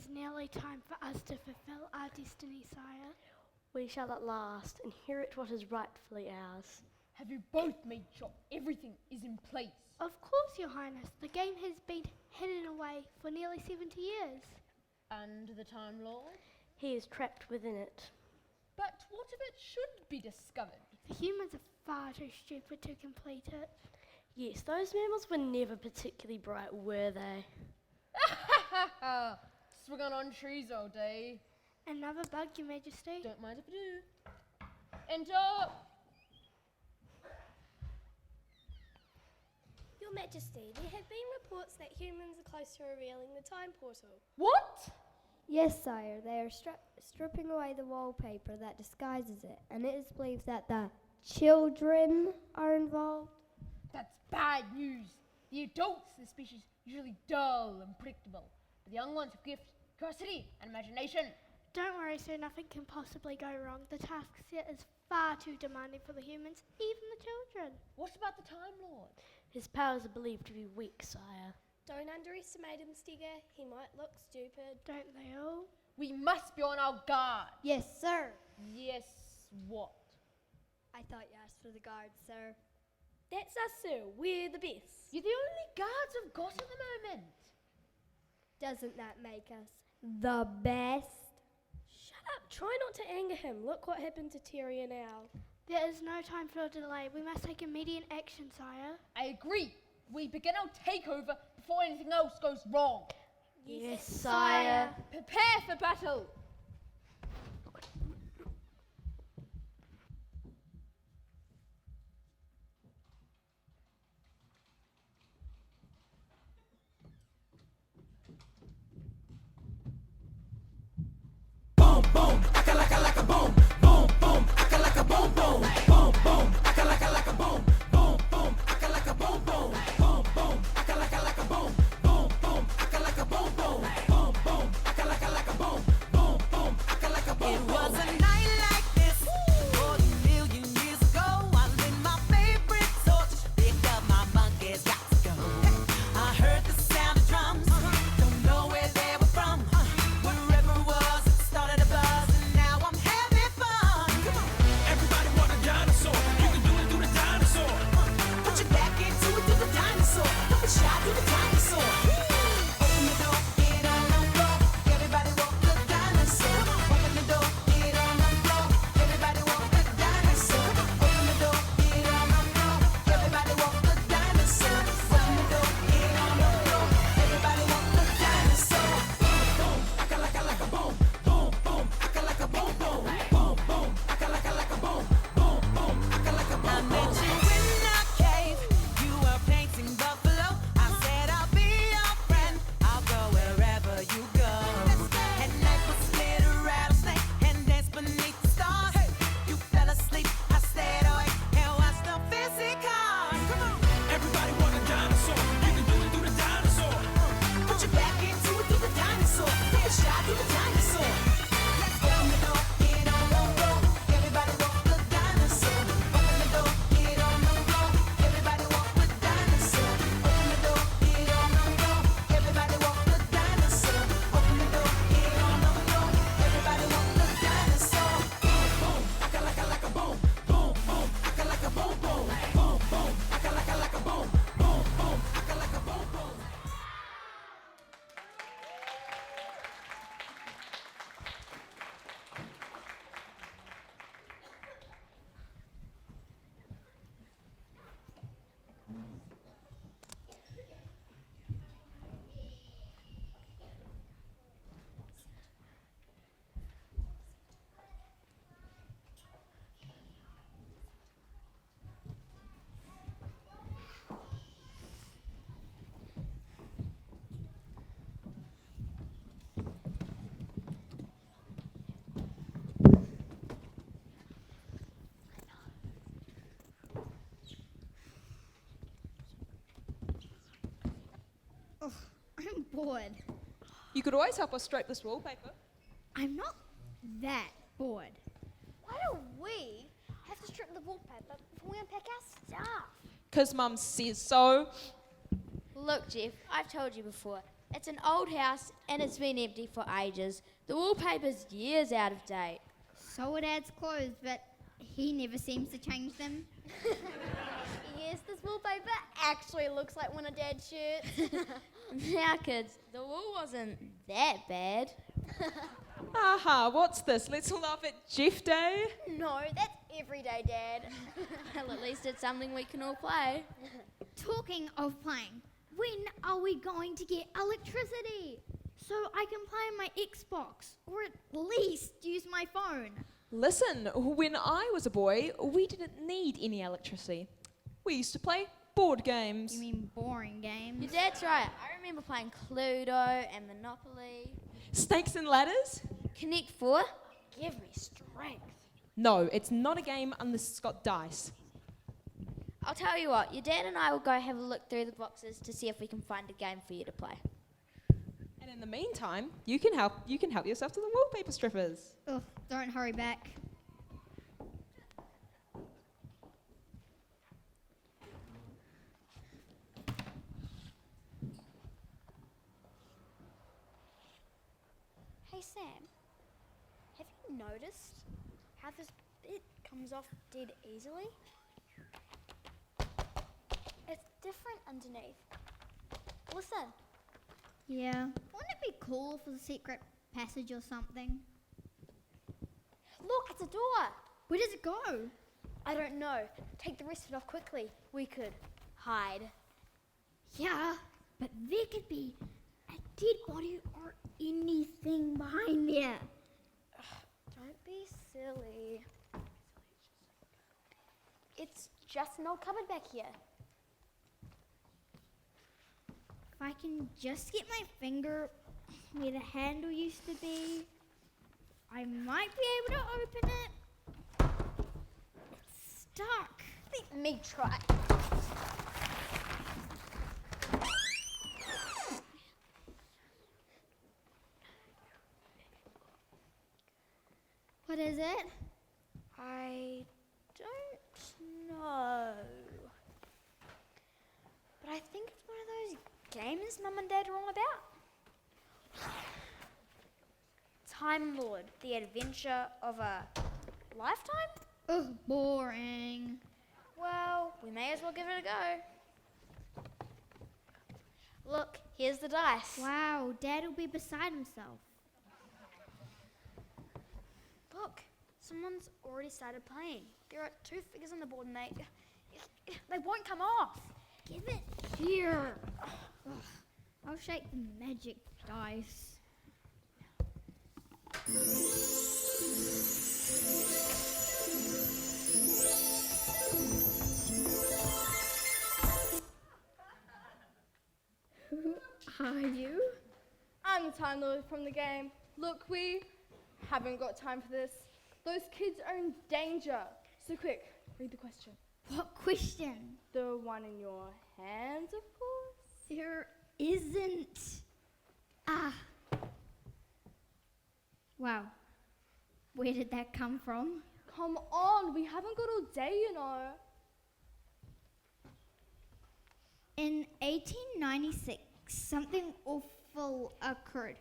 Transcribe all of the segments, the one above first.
is nearly time for us to fulfill our destiny, sire. We shall at last inherit what is rightfully ours. Have you both made sure everything is in place? Of course, Your Highness. The game has been hidden away for nearly 70 years. And the Time Lord? He is trapped within it. But what if it should be discovered? The humans are far too stupid to complete it. Yes, those mammals were never particularly bright, were they? Swinging on trees all day. Another bug, Your Majesty. Don't mind if I do. Enter! Your Majesty, there have been reports that humans are close to revealing the time portal. What? Yes, sire. They are stripping away the wallpaper that disguises it, and it is believed that the children are involved. That's bad news. The adults of the species are usually dull and predictable, but the young ones have gift, curiosity, and imagination. Don't worry, sir. Nothing can possibly go wrong. The task set is far too demanding for the humans, even the children. What about the Time Lord? His powers are believed to be weak, sire. Don't underestimate him, Stigger. He might look stupid. Don't they all? We must be on our guard. Yes, sir. Yes, what? I thought you asked for the guards, sir. That's us, sir. We're the best. You're the only guards I've got at the moment. Doesn't that make us the best? Shut up. Try not to anger him. Look what happened to Terry and Al. There is no time for a delay. We must take immediate action, sire. I agree. We begin our takeover before anything else goes wrong. Yes, sire. Prepare for battle. I'm bored. You could always help us scrape this wallpaper. I'm not that bored. Why do we have to strip the wallpaper before we unpack our stuff? 'Cause Mum says so. Look, Jeff, I've told you before. It's an old house and it's been empty for ages. The wallpaper's years out of date. So it adds clothes, but he never seems to change them. Yes, this wallpaper actually looks like one of Dad's shirts. Now, kids, the wall wasn't that bad. Aha, what's this? Let's laugh at Jeff Day. No, that's everyday Dad. Well, at least it's something we can all play. Talking of playing, when are we going to get electricity? So I can play on my Xbox, or at least use my phone. Listen, when I was a boy, we didn't need any electricity. We used to play board games. You mean boring games? Your dad's right. I remember playing Cluedo and Monopoly. Snakes and ladders? Connect 4? Give me strength. No, it's not a game unless it's got dice. I'll tell you what, your dad and I will go have a look through the boxes to see if we can find a game for you to play. And in the meantime, you can help yourself to the wallpaper strippers. Ugh, don't hurry back. Hey Sam, have you noticed how this bit comes off dead easily? It's different underneath. Listen. Yeah. Wouldn't it be cool for the secret passage or something? Look, it's a door. Where does it go? I don't know. Take the rest of it off quickly. We could hide. Yeah, but there could be a dead body or anything behind there. Don't be silly. It's just an old cupboard back here. If I can just get my finger where the handle used to be, I might be able to open it. It's stuck. Let me try. What is it? I don't know. But I think it's one of those games Mum and Dad are on about. Time Lord, the adventure of a lifetime? Ugh, boring. Well, we may as well give it a go. Look, here's the dice. Wow, Dad will be beside himself. Look, someone's already started playing. There are 2 figures on the board and they won't come off. Give it here. Ugh, I'll shake the magic dice. Who are you? I'm the Time Lord from the game. Look, we haven't got time for this. Those kids are in danger. So quick, read the question. What question? The one in your hands, of course. There isn't. Ah. Wow. Where did that come from? Come on, we haven't got all day, you know. In 1896, something awful occurred.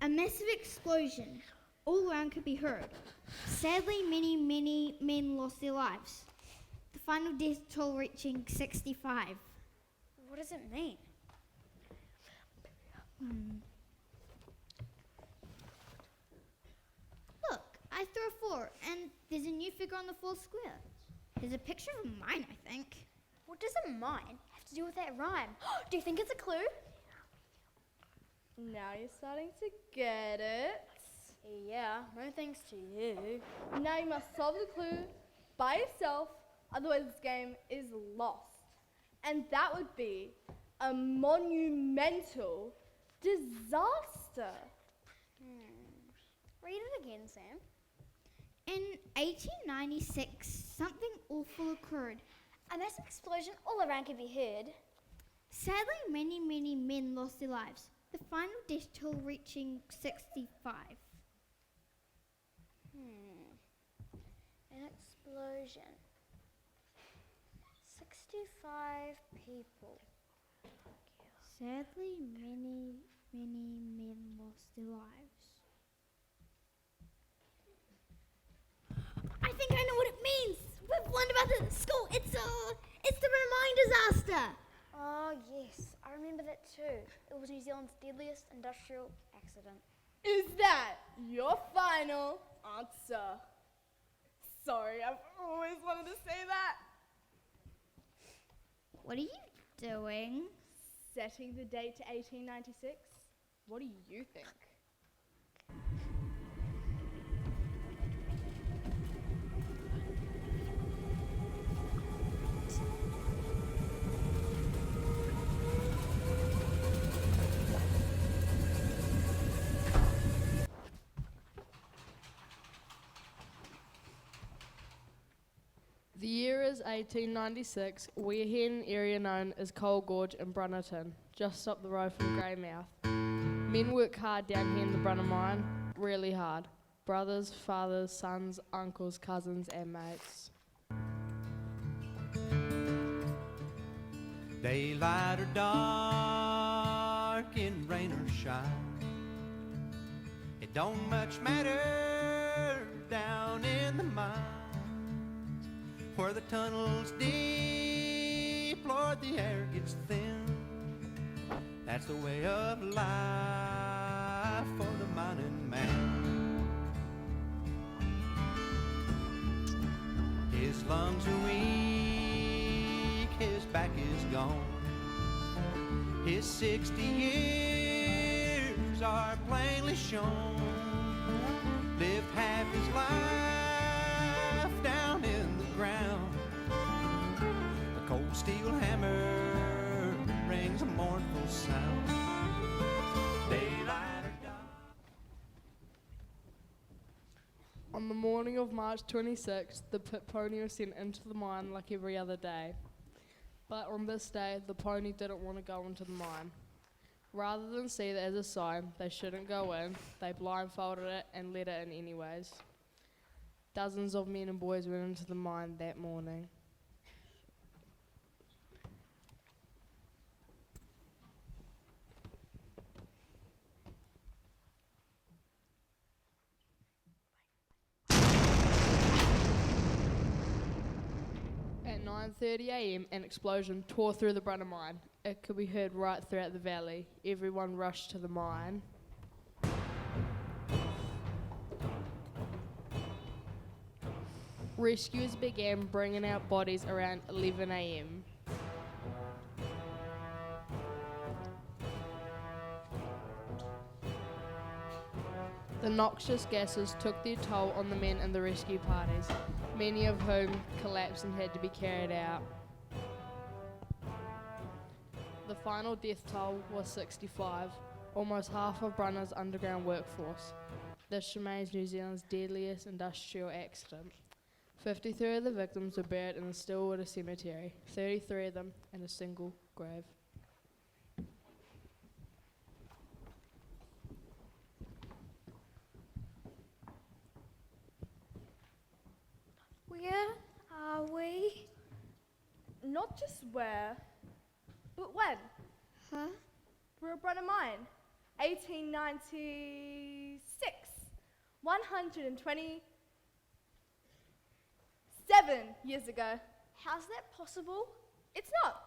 A massive explosion. All around could be heard. Sadly, many men lost their lives. The final death toll reaching 65. What does it mean? Look, I threw a 4, and there's a new figure on the 4th square. There's a picture of mine, I think. What does a mine have to do with that rhyme? Do you think it's a clue? Now you're starting to get it. Yeah, no thanks to you. Now you must solve the clue by yourself, otherwise this game is lost. And that would be a monumental disaster. Read it again, Sam. In 1896, something awful occurred. A massive explosion all around could be heard. Sadly, many men lost their lives. The final death toll reaching 65. An explosion. 65 people. Sadly, many many men lost their lives. I think I know what it means. We've learned about it at school. It's the Rhine disaster. Oh, yes. I remember that too. It was New Zealand's deadliest industrial accident. Is that your final answer? Sorry, I've always wanted to say that. What are you doing? Setting the date to 1896? What do you think? The year is 1896. We're here in an area known as Coal Gorge in Brunnerton, just up the road from Greymouth. Men work hard down here in the Brunner mine, really hard. Brothers, fathers, sons, uncles, cousins and mates. Daylight or dark, in rain or shine, it don't much matter down in the mine. Where the tunnel's deep, Lord, the air gets thin. That's the way of life for the mining man. His lungs are weak, his back is gone. His 60 years are plainly shown. Lived half his life down in the ground. The cold steel hammer rings a mournful sound. Daylight or dark. On the morning of March 26th, the pit pony was sent into the mine like every other day. But on this day, the pony didn't want to go into the mine. Rather than see it as a sign they shouldn't go in, they blindfolded it and let it in anyways. Dozens of men and boys went into the mine that morning. At 9:30 a.m, an explosion tore through the Brunner mine. It could be heard right throughout the valley. Everyone rushed to the mine. Rescuers began bringing out bodies around 11 a.m. The noxious gases took their toll on the men in the rescue parties, many of whom collapsed and had to be carried out. The final death toll was 65, almost half of Brunner's underground workforce. This remains New Zealand's deadliest industrial accident. 53 of the victims were buried in the Stillwater Cemetery, 33 of them in a single grave. Where are we? Not just where, but when. Huh? We're at Brunner Mine, 1896. 127 years ago. How's that possible? It's not.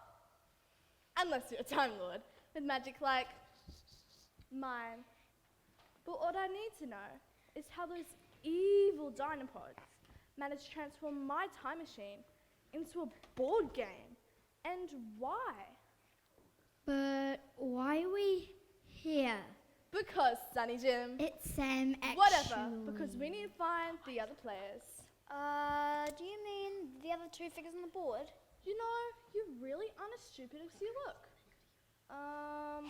Unless you're a Time Lord with magic like mine. But what I need to know is how those evil Dinopods managed to transform my time machine into a board game, and why? But why are we here? Because, Sunny Jim. It's Sam, actually. Whatever, because we need to find the other players. Do you mean the other two figures on the board? You know, you really aren't as stupid as you look.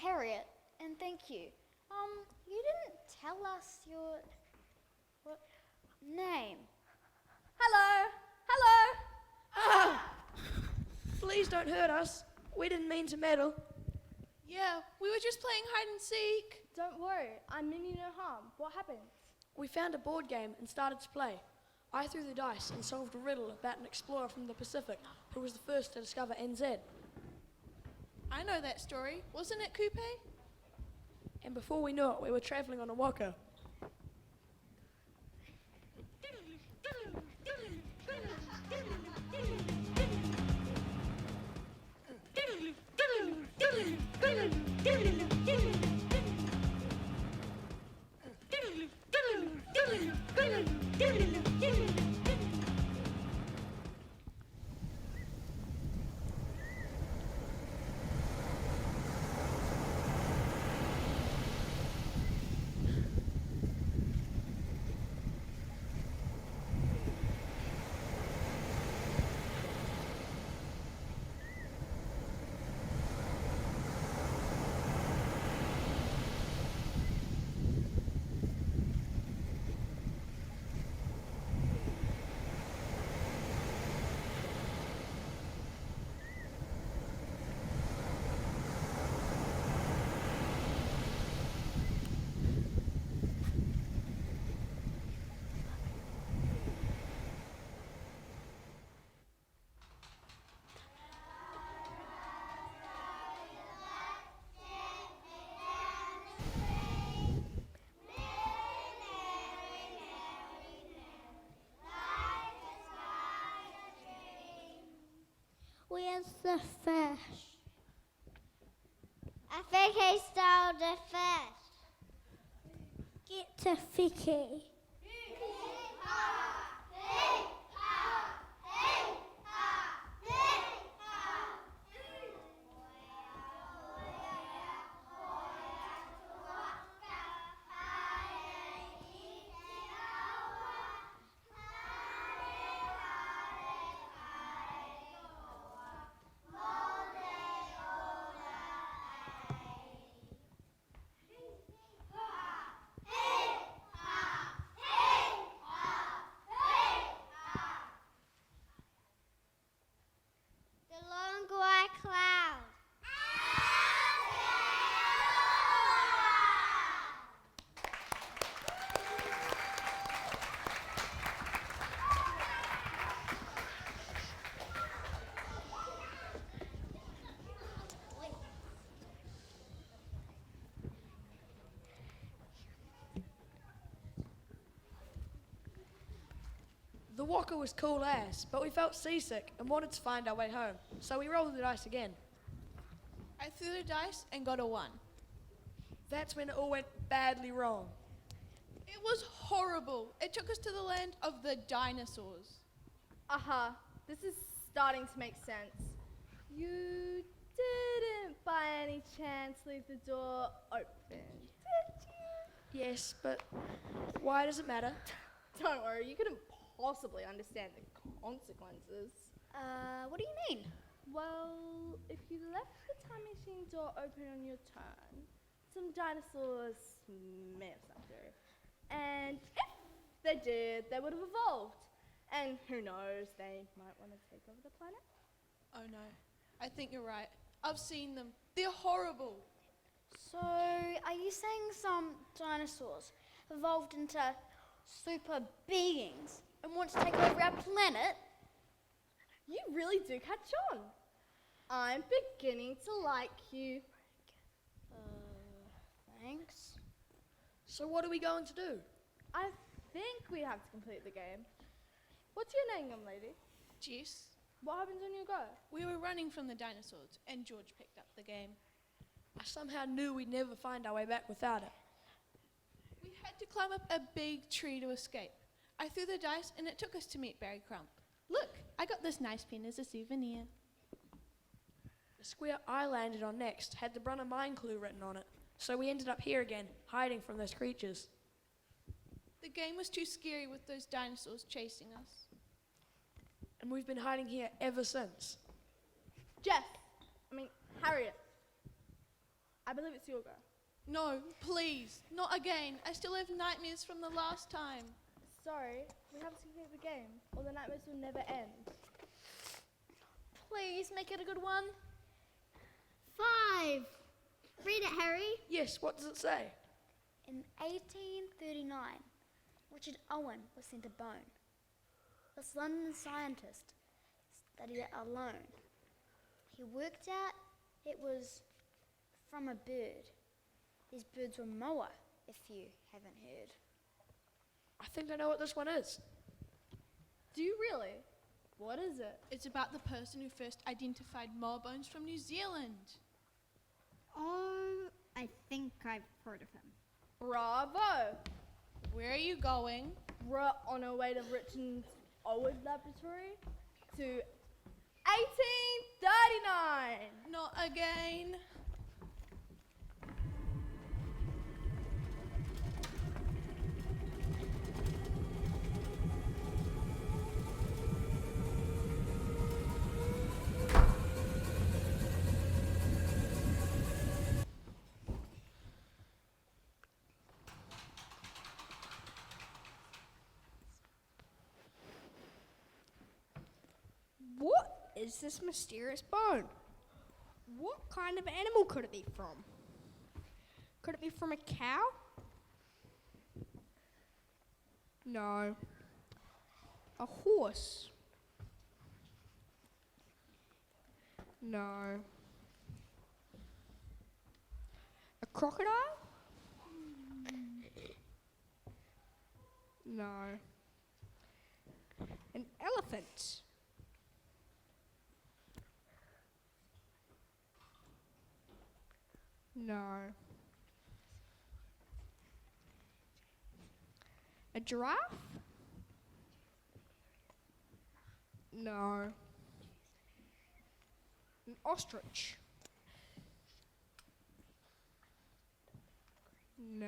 Harriet, and thank you. You didn't tell us your name. Hello! Hello! Please don't hurt us. We didn't mean to meddle. Yeah, we were just playing hide and seek. Don't worry, I mean you no harm. What happened? We found a board game and started to play. I threw the dice and solved a riddle about an explorer from the Pacific who was the first to discover NZ. I know that story. Wasn't it, Coupe? And before we knew it, we were travelling on a waka. Where's the fish? I think he stole the fish. Get to Vicky. The long white cloud. The waka was cool ass, but we felt seasick and wanted to find our way home, so we rolled the dice again. I threw the dice and got a 1. That's when it all went badly wrong. It was horrible. It took us to the land of the dinosaurs. Aha, this is starting to make sense. You didn't by any chance leave the door open, did you? Yes, but why does it matter? Don't worry, you couldn't possibly understand the consequences. What do you mean? Well, if you left the time machine door open on your turn, some dinosaurs may have slept through. And if they did, they would have evolved. And who knows, they might want to take over the planet. Oh no, I think you're right. I've seen them. They're horrible. So, are you saying some dinosaurs evolved into super beings and want to take over our planet? You really do catch on. I'm beginning to like you. Thanks. So what are we going to do? I think we have to complete the game. What's your name, young lady? Jess, What happens when you go? we were running from the dinosaurs and George picked up the game. I somehow knew we'd never find our way back without it. We had to climb up a big tree to escape. I threw the dice and it took us to meet Barry Crump. Look, I got this nice pin as a souvenir. The square I landed on next had the Brunner mine clue written on it, so we ended up here again, hiding from those creatures. The game was too scary with those dinosaurs chasing us. And we've been hiding here ever since. Harriet. I believe it's your go. No, please, not again. I still have nightmares from the last time. Sorry, we have to complete the game, or the nightmares will never end. Please make it a good one. 5. Read it, Harry. Yes, what does it say? In 1839, Richard Owen was sent a bone. This London scientist studied it alone. He worked out it was from a bird. These birds were moa, if you haven't heard. I think I know what this one is. Do you really? What is it? It's about the person who first identified moa bones from New Zealand. Oh, I think I've heard of him. Bravo! Where are you going? We're on our way to Richard's old laboratory to 1839. Not again. What is this mysterious bone? What kind of animal could it be from? Could it be from a cow? No. A horse? No. A crocodile? No. An elephant? No. A giraffe? No. An ostrich? No.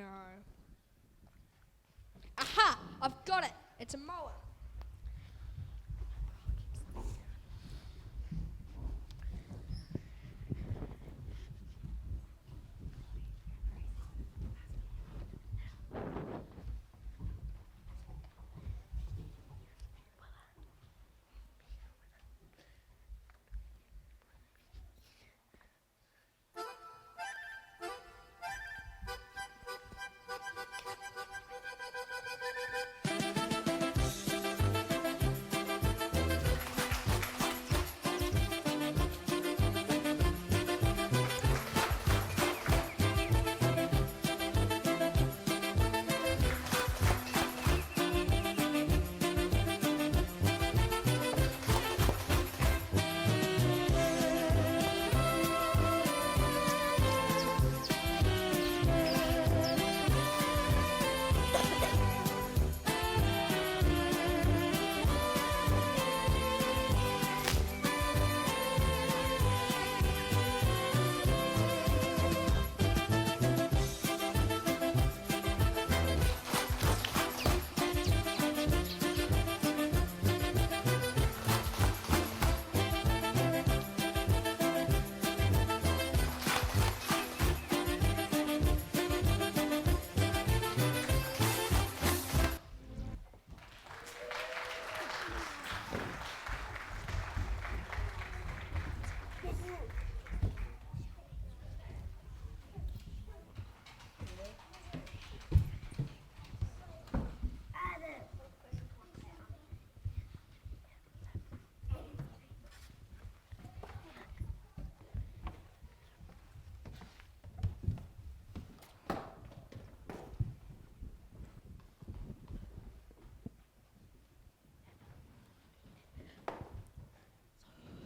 Aha! I've got it! It's a moa.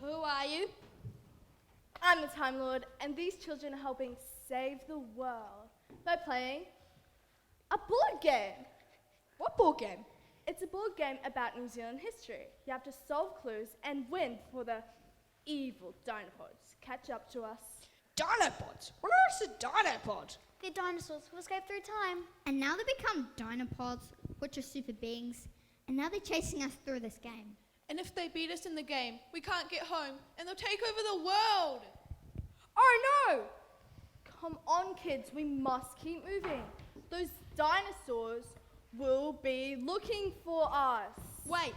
Who are you? I'm the Time Lord, and these children are helping save the world by playing a board game. What board game? It's a board game about New Zealand history. You have to solve clues and win for the evil dinopods. Catch up to us. Dinopods? What is a dinopod? They're dinosaurs who escaped through time. And now they become dinopods, which are super beings, and now they're chasing us through this game. And if they beat us in the game, we can't get home, and they'll take over the world. Oh no! Come on, kids, we must keep moving. Those dinosaurs will be looking for us. Wait,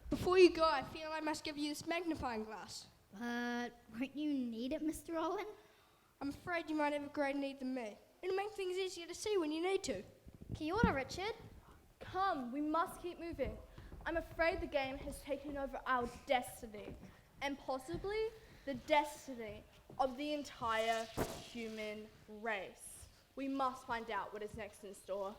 before you go, I feel I must give you this magnifying glass. But won't you need it, Mr. Owen? I'm afraid you might have a greater need than me. It'll make things easier to see when you need to. Kia ora, Richard. Come, we must keep moving. I'm afraid the game has taken over our destiny, and possibly the destiny of the entire human race. We must find out what is next in store.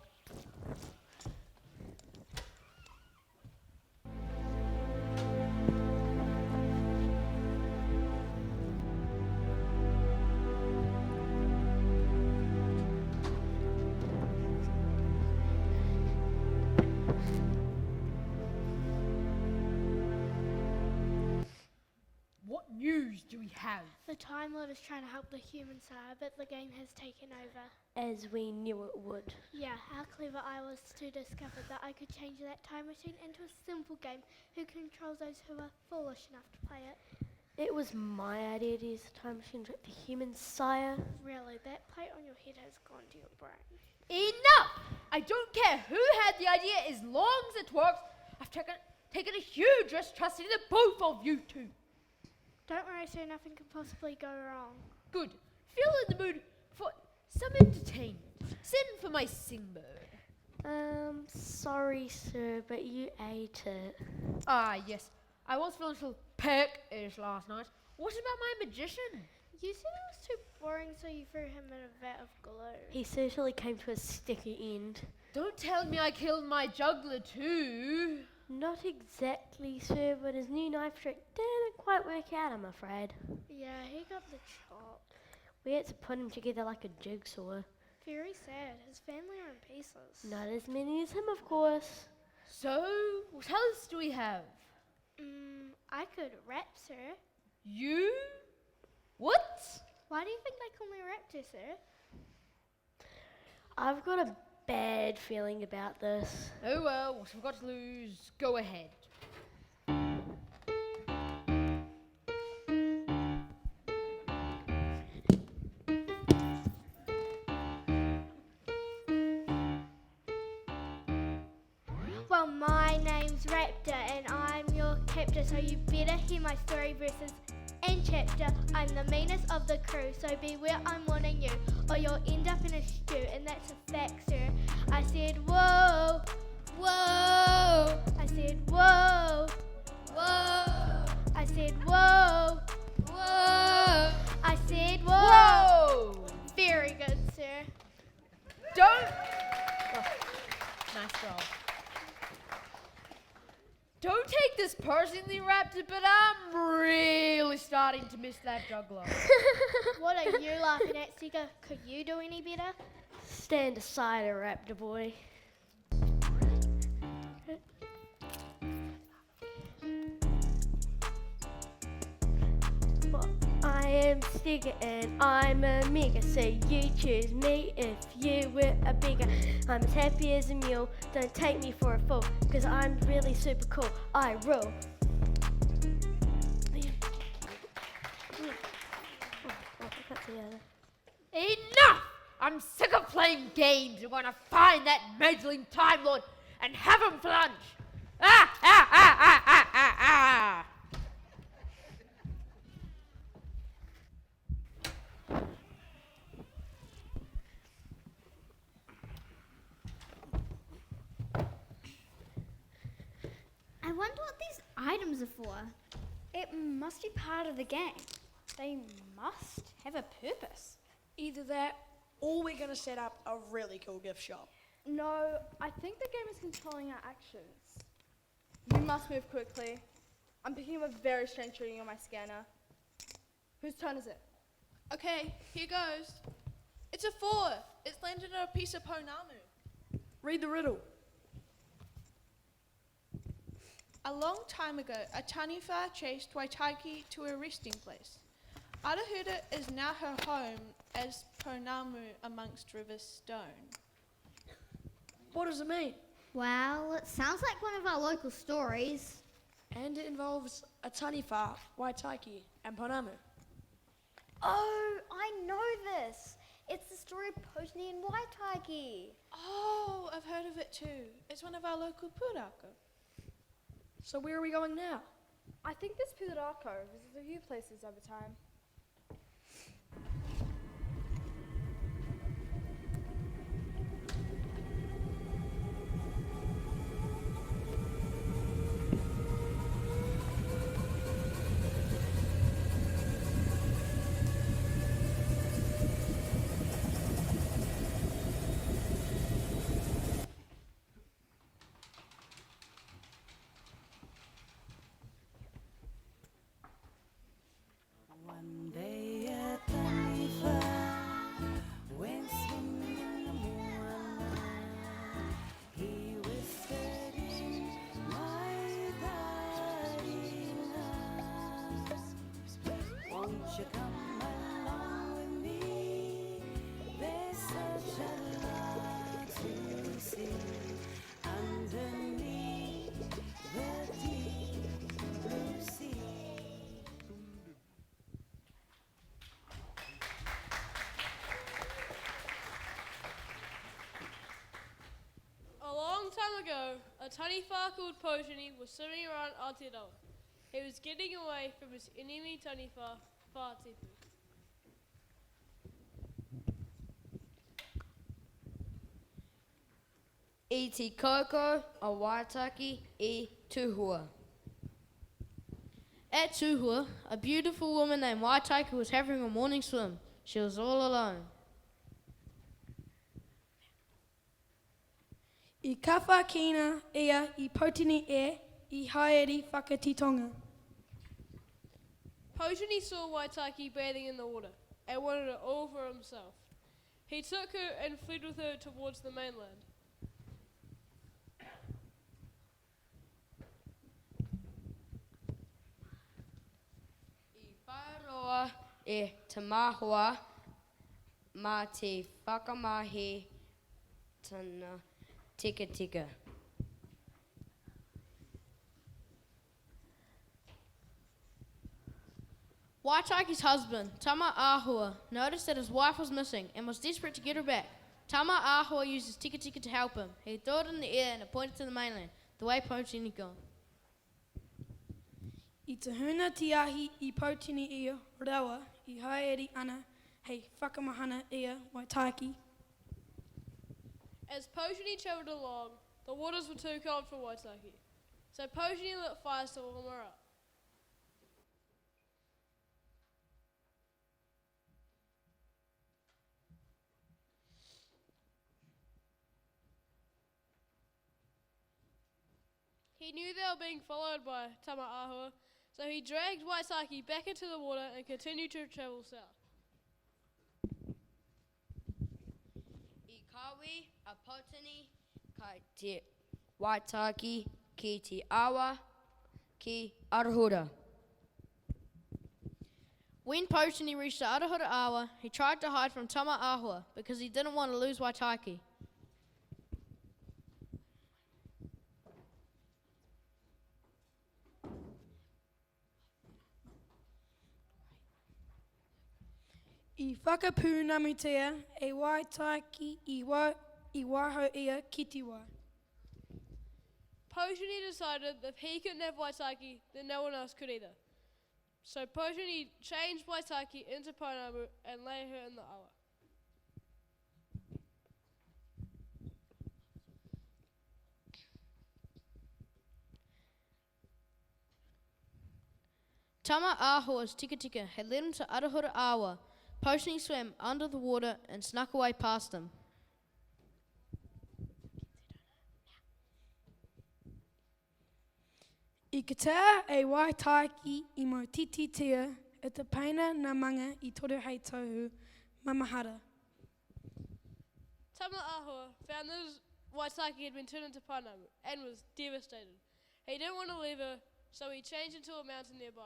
What news do we have? The Time Lord is trying to help the human side, but the game has taken over. As we knew it would. Yeah, how clever I was to discover that I could change that time machine into a simple game who controls those who are foolish enough to play it. It was my idea to use the time machine to trick the human sire. Really, that plate on your head has gone to your brain. Enough! I don't care who had the idea as long as it works. I've taken a huge risk trusting the both of you two. Don't worry, sir, nothing can possibly go wrong. Good. Feel in the mood for some entertainment. Send for my singbird. Sorry, sir, but you ate it. Ah, yes. I was feeling a little peckish last night. What about my magician? You said it was too boring, so you threw him in a vat of glue. He certainly came to a sticky end. Don't tell me I killed my juggler too. Not exactly, sir, but his new knife trick didn't quite work out, I'm afraid. Yeah, he got the chop. We had to put him together like a jigsaw. Very sad. His family are in pieces. Not as many as him, of course. So, what else do we have? I could rap, sir. You? What? Why do you think they call me Raptor, sir? I've got a bad feeling about this. Oh well, what we've got to lose, go ahead. Well, my name's Raptor and I'm your captor, so you better hear my story verses and chapter. I'm the meanest of the crew, so beware, I'm warning you, or you'll end up in a stew, and that's a fact, sir. I said, whoa, whoa. I said, whoa, whoa. I said, whoa, whoa. I said, whoa. Whoa! Very good, sir. Don't. Oh, nice job. Don't take this personally, Raptor, but I'm really starting to miss that juggler. What are you laughing at, Sika? Could you do any better? Stand aside, Raptor boy. Well, I am Sticker and I'm a mega, so you choose me if you were a bigger. I'm as happy as a mule, don't take me for a fool, cause I'm really super cool, I rule. Enough! I'm sick of playing games. We're gonna find that meddling Time Lord and have him plunge. Ah, ah, ah, ah, ah, ah, ah. I wonder what these items are for. It must be part of the game. They must have a purpose. Either that, or we're going to set up a really cool gift shop. No, I think the game is controlling our actions. We must move quickly. I'm picking up a very strange reading on my scanner. Whose turn is it? Okay, here goes. It's a 4. It's landed on a piece of Ponamu. Read the riddle. A long time ago, a Taniwha chased Waitaki to a resting place. Arahura is now her home as Ponamu amongst River Stone. What does it mean? Well, it sounds like one of our local stories. And it involves a Taniwha, Waitaki, and Ponamu. Oh, I know this. It's the story of Potini and Waitaki. Oh, I've heard of it too. It's one of our local pūrākau. So where are we going now? I think this Pūrākau visits a few places over time. time ago, a tiny far called Potiony was swimming around Aotearoa. He was getting away from his enemy tiny far Tipu. I te koko a Waitaki I Tuhua. At Tuhua, a beautiful woman named Waitaki was having a morning swim. She was all alone. I kawha kina ia I Potini I haere whakatitonga. Potiony saw Waitaki bathing in the water and wanted it all for himself. He took her and fled with her towards the mainland. Paroa te mahua ma te whakamahi tana tika tika. Waitaki's husband, Tama Ahua, noticed that his wife was missing and was desperate to get her back. Tama Ahua used his tika tika to help him. He threw it in the air and it pointed to the mainland, the way Potiony gone. I te huna tiahi I Potini ia rawa I haere ana hei whakamahana ia Waitaki. As Potiony travelled along, the waters were too cold for Waitaki, so Potiony lit fires to warm her up. He knew they were being followed by Tama Ahua, so he dragged Waitaki back into the water and continued to travel south. I kawi a Potini kai te Waitaki ki te awa ki Arahura. When Potiony reached the Arahura Awa, he tried to hide from Tama Ahua because he didn't want to lose Waitaki. I whakapūnamutia e Waitaki I waho ia ki te wai. Potiony decided that if he couldn't have Waitaki, then no one else could either. So Potiony changed Waitaki into Pounamu and lay her in the awa. Tama Ahua's tika tika had led him to Arahura Awa. Potiony swam under the water and snuck away past him. I katea e Waitaki I mo titi tia e te paina na manga I toru hei tohu mamahara. Tama Ahua found that his Waitaki had been turned into Pounamu and was devastated. He didn't want to leave her, so he changed into a mountain nearby.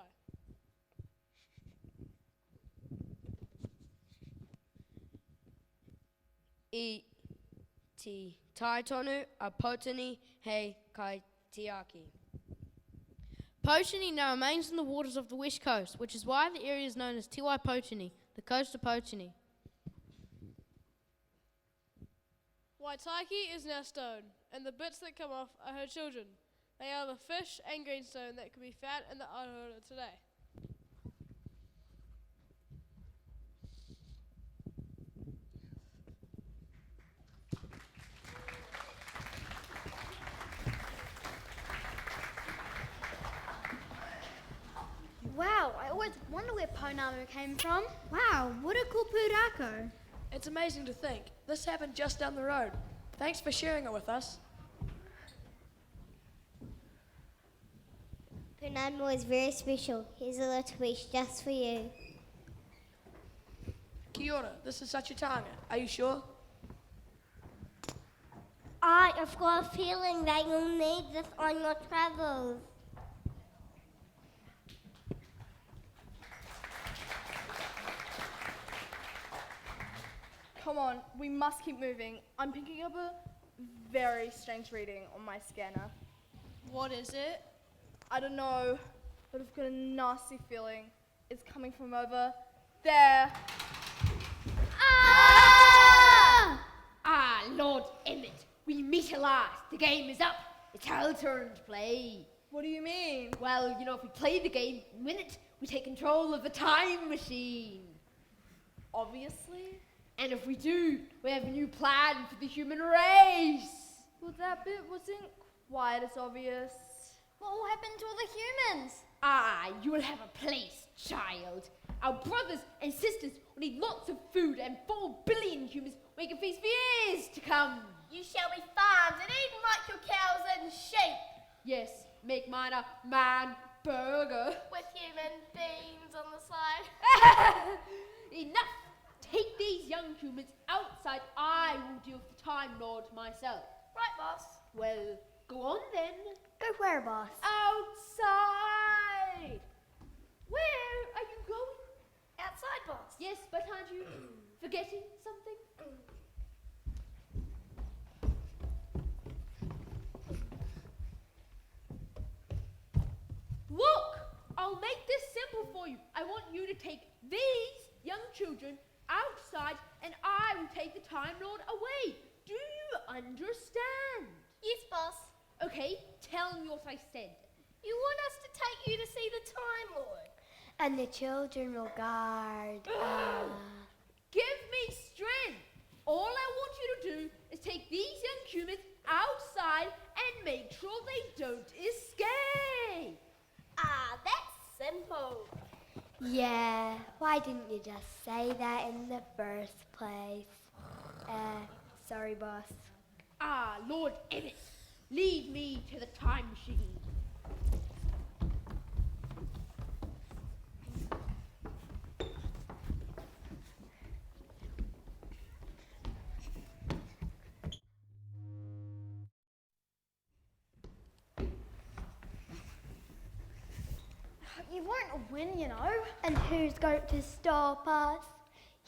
I te taitonu a Potini hei kai tiaki. Potiony now remains in the waters of the west coast, which is why the area is known as Te Wai Potiony, the coast of Potiony. Waitaki is now stone, and the bits that come off are her children. They are the fish and greenstone that can be found in the Aotearoa today. Wow, I always wonder where Pounamu came from. Wow, what a cool pūrako. It's amazing to think. This happened just down the road. Thanks for sharing it with us. Pounamu is very special. Here's a little wish just for you. Kia ora, this is Sachatanga. Are you sure? I've got a feeling that you'll need this on your travels. Come on, we must keep moving. I'm picking up a very strange reading on my scanner. What is it? I don't know, but I've got a nasty feeling. It's coming from over there. Ah, Lord Emmett, We meet at last. The game is up. It's our turn to play. What do you mean? Well, you know, if we play the game, win it, we take control of the time machine. Obviously. And if we do, we have a new plan for the human race. Well, that bit wasn't quite as obvious. What will happen to all the humans? You will have a place, child. Our brothers and sisters will need lots of food, and 4 billion humans we can feast for years to come. You shall be farmed and eaten like your cows and sheep. Yes, make mine a man burger. With human beings on the side. Enough! Take these young humans outside. I will deal with the Time Lord myself. Right, boss. Well, go on then. Go where, boss? Outside! Where are you going? Outside, boss. Yes, but aren't you forgetting something? Look! I'll make this simple for you. I want you to take these young children outside, and I will take the Time Lord away. Do you understand? Yes, boss. Okay, tell me what I said. You want us to take you to see the Time Lord? And the children will guard. Give me strength. All I want you to do is take these young humans outside and make sure they don't escape. That's simple. Yeah, why didn't you just say that in the first place? Sorry, boss. Lord Emmett, lead me to the time machine. You won't win, you know. And who's going to stop us?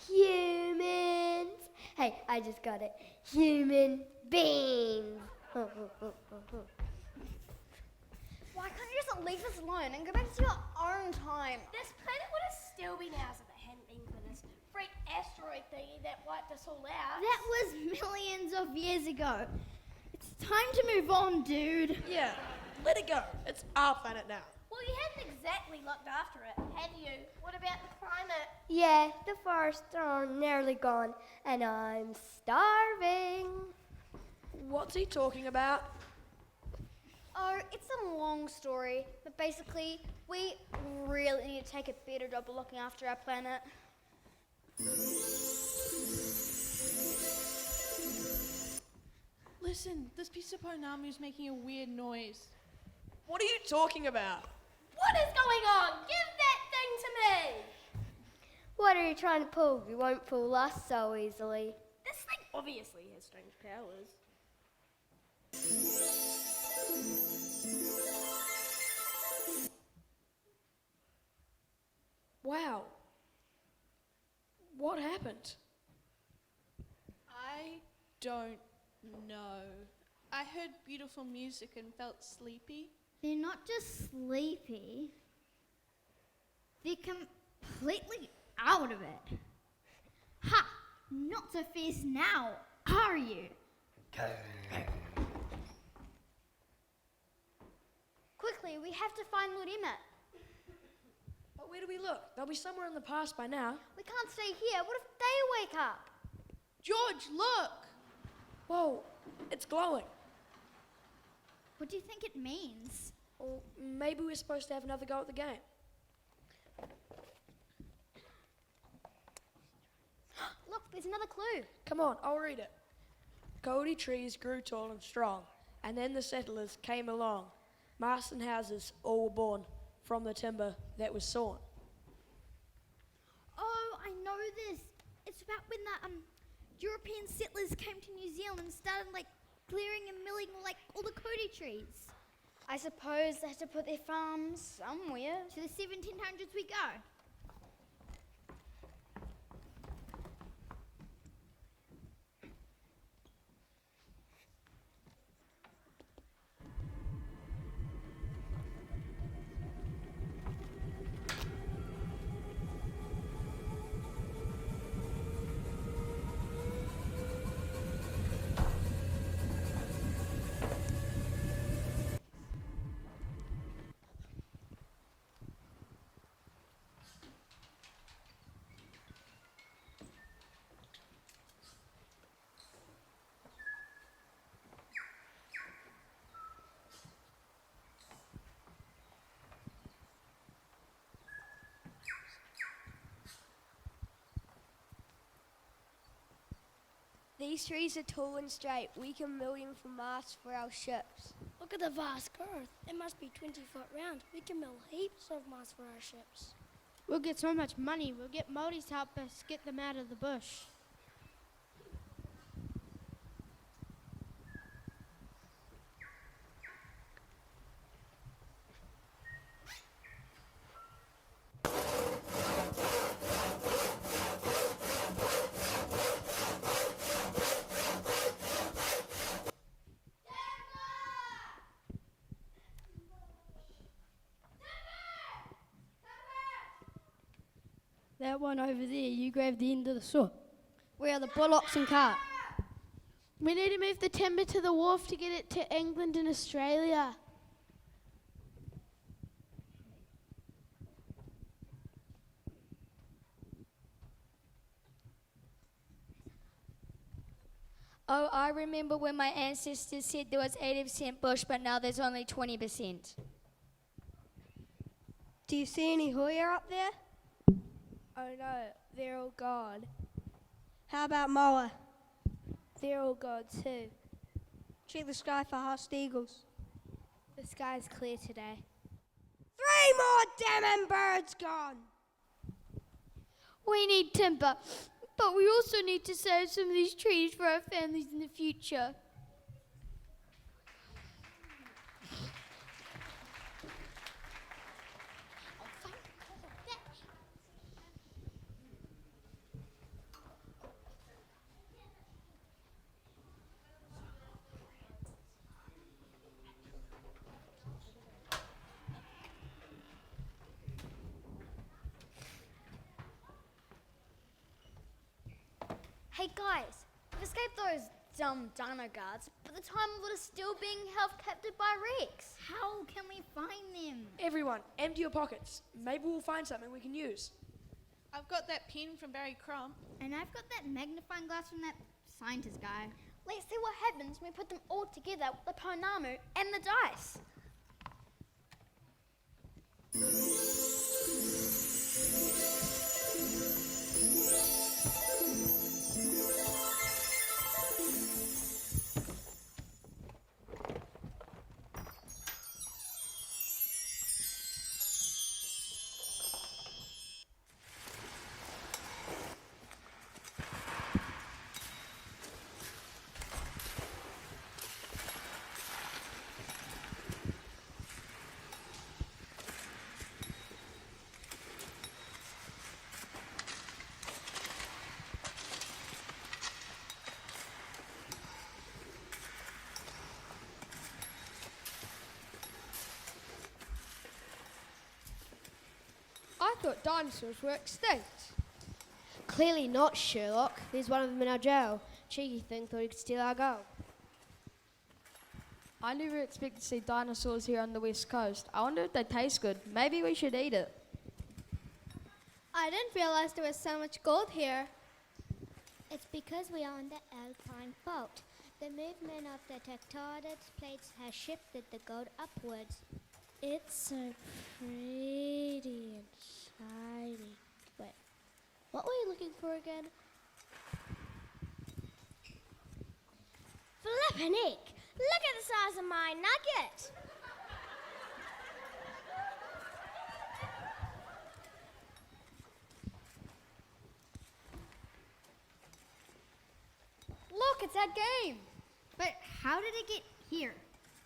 Humans. Hey, I just got it. Human beings. Why can't you just leave us alone and go back to your own time? This planet would have still been ours if it hadn't been for this freak asteroid thingy that wiped us all out. That was millions of years ago. It's time to move on, dude. Yeah, let it go. It's our planet now. Well, you haven't exactly looked after it, have you? What about the climate? Yeah, the forests are nearly gone, and I'm starving. What's he talking about? Oh, it's a long story, but basically, we really need to take a better job of looking after our planet. Listen, this piece of Pounamu is making a weird noise. What are you talking about? What is going on? Give that thing to me! What are you trying to pull? You won't fool us so easily. This thing obviously has strange powers. Wow. What happened? I don't know. I heard beautiful music and felt sleepy. They're not just sleepy. They're completely out of it. Ha! Not so fierce now, are you? Quickly, we have to find Lord Emmett. But where do we look? They'll be somewhere in the past by now. We can't stay here. What if they wake up? George, look! Whoa, it's glowing. What do you think it means? Or maybe we're supposed to have another go at the game. Look, there's another clue. Come on, I'll read it. Coyote trees grew tall and strong, and then the settlers came along. Masts and houses all were born from the timber that was sawn. Oh, I know this. It's about when the European settlers came to New Zealand and started clearing and milling all the Coyote trees. I suppose they had to put their farms somewhere. To the 1700s we go. These trees are tall and straight. We can mill them for masts for our ships. Look at the vast growth. It must be 20 foot round. We can mill heaps of masts for our ships. We'll get so much money. We'll get Māoris to help us get them out of the bush. That one over there, you grab the end of the saw. Where are the bullocks and cart? We need to move the timber to the wharf to get it to England and Australia. Oh, I remember when my ancestors said there was 80% bush, but now there's only 20%. Do you see any hoya up there? Oh no, they're all gone. How about moa? They're all gone too. Check the sky for host eagles. The sky's clear today. 3 more damn birds gone. We need timber, but we also need to save some of these trees for our families in the future. Hey guys, we've escaped those dumb dino guards, but the Time Lord is still being held captive by Rex. How can we find them? Everyone, empty your pockets. Maybe we'll find something we can use. I've got that pen from Barry Crump. And I've got that magnifying glass from that scientist guy. Let's see what happens when we put them all together with the Pounamu and the dice. I thought dinosaurs were extinct. Clearly not, Sherlock. There's one of them in our jail. Cheeky thing thought he could steal our gold. I never expected to see dinosaurs here on the west coast. I wonder if they taste good. Maybe we should eat it. I didn't realize there was so much gold here. It's because we are on the alpine fault. The movement of the tectonic plates has shifted the gold upwards. It's so pretty and shiny. Wait, what were you looking for again? Flippin' heck! Look at the size of my nugget! Look, it's our game! But how did it get here?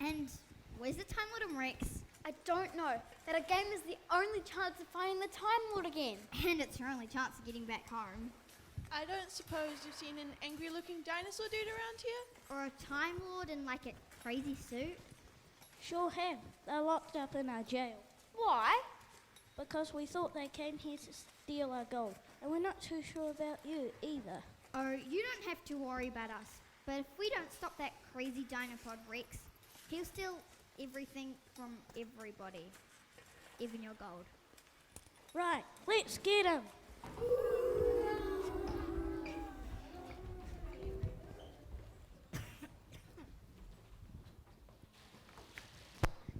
And where's the Time Lord and Rex? I don't know. That our game is the only chance of finding the Time Lord again. And it's your only chance of getting back home. I don't suppose you've seen an angry-looking dinosaur dude around here? Or a Time Lord in like a crazy suit? Sure have. They're locked up in our jail. Why? Because we thought they came here to steal our gold. And we're not too sure about you either. Oh, you don't have to worry about us. But if we don't stop that crazy dinopod Rex, he'll steal everything from everybody. Even your gold. Right, let's get him.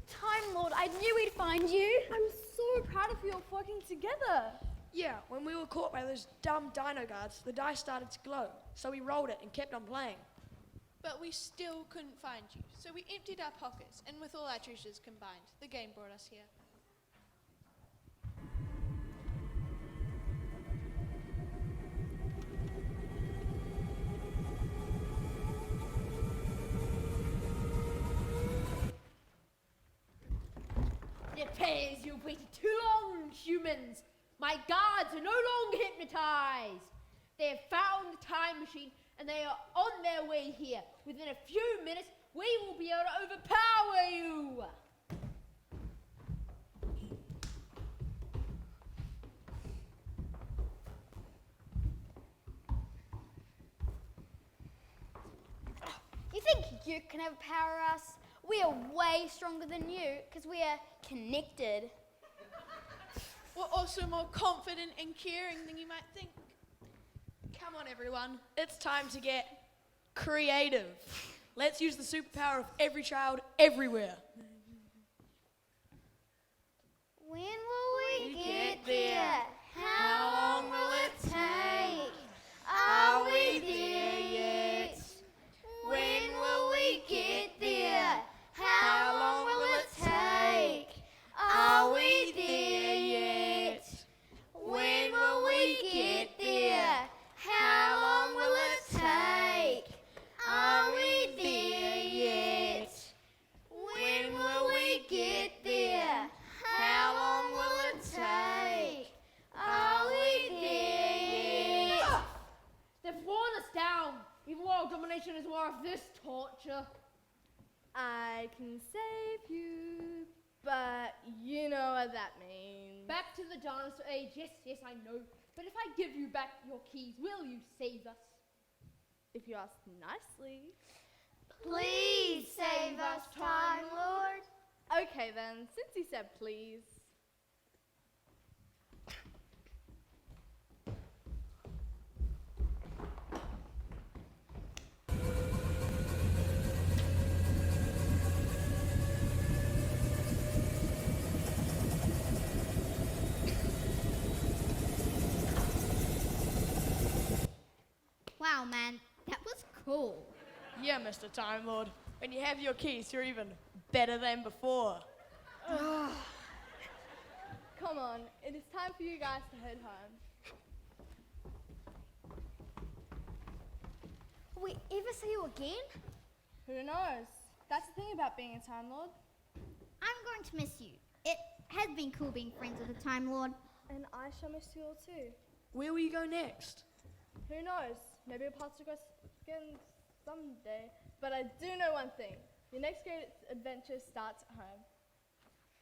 Time Lord, I knew we'd find you. I'm so proud of you all working together. Yeah, when we were caught by those dumb dino guards, the dice started to glow. so we rolled it and kept on playing. But we still couldn't find you, so we emptied our pockets, and with all our treasures combined, the game brought us here. It appears you've waited too long, humans. My guards are no longer hypnotized. They have found the time machine and they are on their way here. Within a few minutes, we will be able to overpower you. You think you can overpower us? We are way stronger than you because we are connected. We're also more confident and caring than you might think. Come on, everyone. It's time to get creative. Let's use the superpower of every child everywhere. When will we get there? How long will it take? Are we there yet? When will we get there? How long will it take? Are we there yet? When will we get there? How long will it take? Are we there yet? When will we get there? How long will it take? Are we there yet? They've worn us down. Even world domination is more of this torture. I can save you, but you know what that means. Back to the dinosaur age. Yes, yes, I know. But if I give you back your keys, will you save us? If you ask nicely. Please save us, Time Lord. Okay then, since you said please. Wow, man, that was cool. Yeah, Mr. Time Lord. When you have your keys, you're even better than before. Come on, it is time for you guys to head home. Will we ever see you again? Who knows? That's the thing about being a Time Lord. I'm going to miss you. It has been cool being friends with the Time Lord. And I shall miss you all too. Where will you go next? Who knows? Maybe a paths to go again someday. But I do know one thing. Your next great adventure starts at home.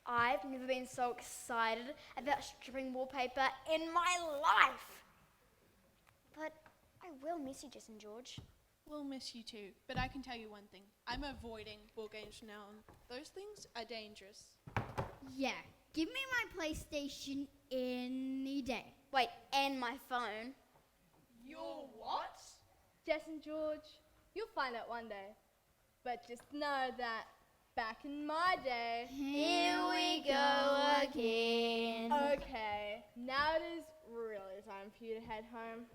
I've never been so excited about stripping wallpaper in my life. But I will miss you, Jess and George. We'll miss you too, but I can tell you one thing. I'm avoiding board games from now on. Those things are dangerous. Yeah, give me my PlayStation any day. Wait, and my phone. Your what? Jess and George, you'll find out one day. But just know that back in my day... Here we go again. Okay, now it is really time for you to head home.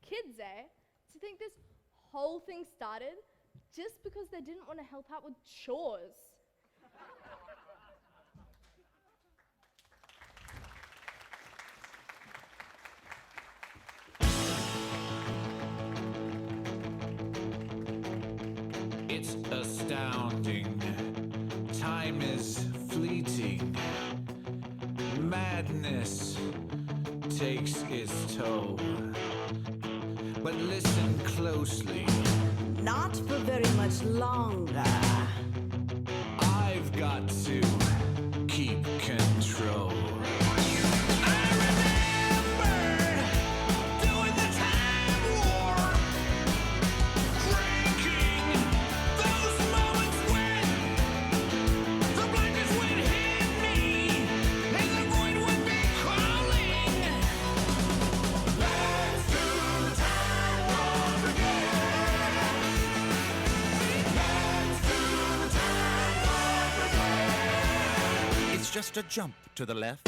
Kids, eh? To think this whole thing started just because they didn't want to help out with chores. It's astounding. Time is fleeting. Madness takes its toll. But listen closely. Not for very much longer. I've got to keep control. Crawling just a jump to the left.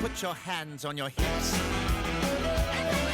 Put your hands on your hips.